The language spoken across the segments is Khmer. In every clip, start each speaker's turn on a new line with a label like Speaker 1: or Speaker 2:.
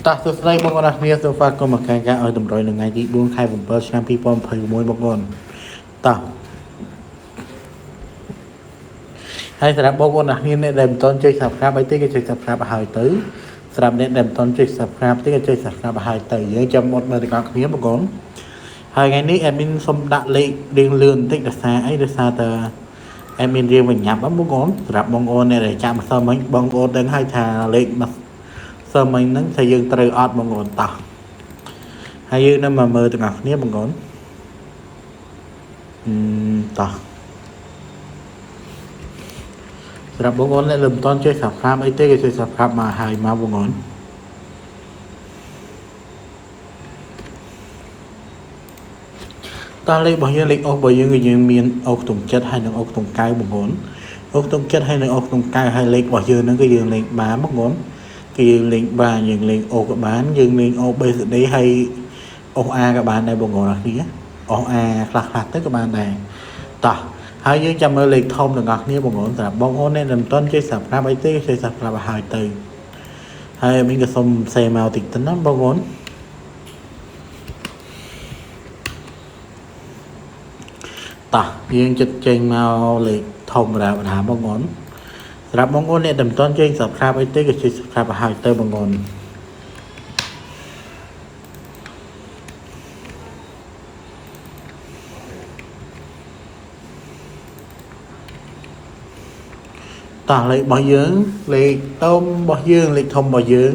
Speaker 1: តាសួស្តីបងប្អូនគ្នាសូមស្វាគមន៍មកកាន់ការឲ្យតម្រុយនៅថ្ងៃទី4ខែ7ឆ្នាំ2021បងប្អូនតោះហើយសម្រាប់បងប្អូនគ្នាអ្នកដែលមិនទាន់ចុច Subscribe អីទេក៏ចុច Subscribe ឲ្យហើយទៅសម្រាប់អ្នកដែលមិនទាន់ចុច Subscribe ទេក៏ចុច Subscribe ឲ្យហើយទៅយើងចាំមុតមើលទាំងអស់គ្នាបងប្អូនហើយថ្ងៃនេះ admin សុំដាក់លេខរៀងលឿនបន្តិចដោយសារអីដោយសារតែ admin រៀងវិញញាប់បងប្អូនសម្រាប់បងប្អូនអ្នកដែលចាំម្សិលមិញបងប្អូនដឹងហើយថាលេខសើមិញហ្នឹងថាយើងត្រូវអត់បងប្អូនតោះហើយយើងនឹងមកមើលទាំងអស់គ្នាបងប្អូនតោះសម្រាប់បងប្អូនដែលមិនទាន់ចុច Subscribe អីទេក៏ចុច Subscribe មកហើយមកបងប្អូនតោះលេខរបស់យើងលេខអុសរបស់យើងគឺយើងមានអុសក្នុងចិត្តហើយនិងអុសក្នុងកៅបងប្អូនអុសក្នុងចិត្តហើយនិងអុសក្នុងកៅហើយលេខរបស់យើងហ្នឹងគឺយើងលេខបានបងប្អូនគឺយើងលេងបានយើងលេងអូក៏បានយើងលេងអូ BCD ហើយអូ A ក៏បានដែរបងប្អូនអរគ្នាអូ A ខ្លះទៅក៏បានដែរតោះហើយយើងចាំមើលលេខធំទាំងអស់គ្នាបងប្អូនសម្រាប់បងប្អូនអ្នកមិនទាន់ចុច Subscribe អីទេចុច Subscribe ឲ្យហើយទៅហើយមីងក៏សុំសេមកតិចទៅណាបងប្អូនតោះយើងចិត្តចេញមកលេខធំបណ្ដាបងប្អូនសម្រាប់បងប្អូនអ្នកដែលមិនទាន់ចុច Subscribe អីទេក៏ចុច Subscribe ឲ្យហើយទៅបងប្អូនតោះលេខរបស់យើងលេខធំរបស់យើងលេខធំរបស់យើង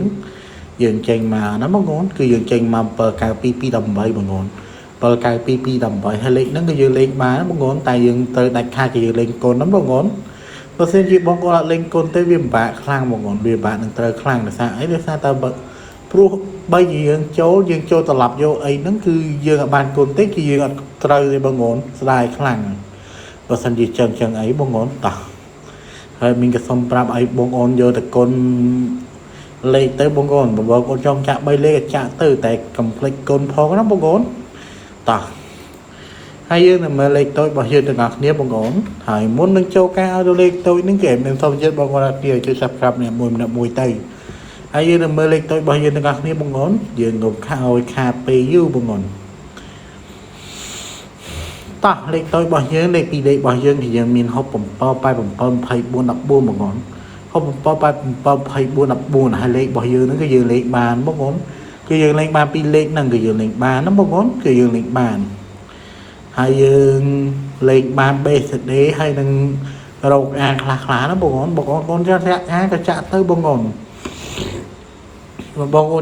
Speaker 1: ចេញមកណាបងប្អូនគឺយើងចេញមក79218បងប្អូន79218ហើយលេខហ្នឹងគឺយើងលេខបានបងប្អូនតែយើងត្រូវដាច់ខាតគឺយើងលេខកូនណាបងប្អូនបើសិនជាបងប្អូនអត់លេងកូនទេវាពិបាកខ្លាំងបងប្អូនវាពិបាកនឹងត្រូវខ្លាំងដោយសារអីដោយសារតែព្រោះបីយើងចូលត្រឡប់យកអីហ្នឹងគឺយើងអត់បានកូនទេគឺយើងអត់ត្រូវទេបងប្អូនស្ដាយខ្លាំងបើសិនជាចឹងអីបងប្អូនតោះហើយមីងក៏សុំប្រាប់ឲ្យបងប្អូនយកតែកូនលេខទៅបងប្អូនចង់ចាក់3លេខចាក់ទៅតែកុំភ្លេចកូនផងណាបងប្អូនតោះហើយយើងនឹងមើលលេខតូចរបស់យើងទាំងអស់គ្នាបងប្អូនហើយមុននឹងចូលការឲ្យលេខតូចហ្នឹងគេមានសុំចិត្តបងប្អូនអត់គ្នាជួយ Subscribe ម្នាក់មួយទៅហើយយើងនឹងមើលលេខតូចរបស់យើងទាំងអស់គ្នាបងប្អូនយើងងប់ឲ្យខាតពេលយូរបងប្អូនតោះលេខតូចរបស់យើងលេខពីរលេខរបស់យើងគឺយើងមាន67872414បងប្អូន67872414ហើយលេខរបស់យើងហ្នឹងគឺយើងលេខបានបងប្អូនគឺយើងលេខបានពីរលេខហ្នឹងគឺយើងលេខបានណាបងប្អូនគឺយើងលេខបានហើយយើងលេខបាន BCD ហើយនឹងរោគអាខ្លះណាបងប្អូនចាក់អាក៏ចាក់ទៅបងប្អូន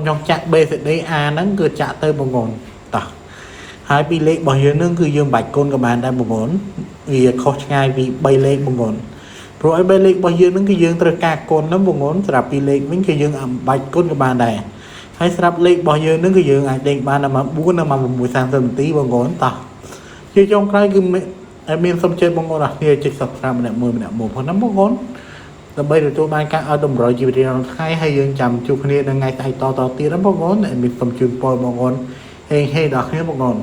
Speaker 1: ចង់ចាក់ BCD អាហ្នឹងគឺចាក់ទៅបងប្អូនតោះហើយពីលេខរបស់យើងហ្នឹងគឺយើងបាច់កូនក៏បានដែរបងប្អូនវាខុសឆ្ងាយពី3លេខបងប្អូនព្រោះឲ្យ3លេខរបស់យើងហ្នឹងគឺយើងត្រូវការកូនណាបងប្អូនសម្រាប់ពីលេខវិញគឺយើងបាច់កូនក៏បានដែរហើយសម្រាប់លេខរបស់យើងហ្នឹងគឺយើងអាចលេខបានដល់4ដល់6:30នាទីបងប្អូនតោះជាចុងក្រោយគឺមានសុំចិត្តបងប្អូនអរគ្នាចុច Subscribe ម្នាក់មួយផងណាបងប្អូនដើម្បីទទួលបានការឲ្យតម្រុយជីវិតរៀងរាល់ថ្ងៃហើយយើងចាំជួបគ្នានៅថ្ងៃស្អែកតទៀតណាបងប្អូនមានសុំជូនពរបងប្អូនហេដល់គ្នាបងប្អូន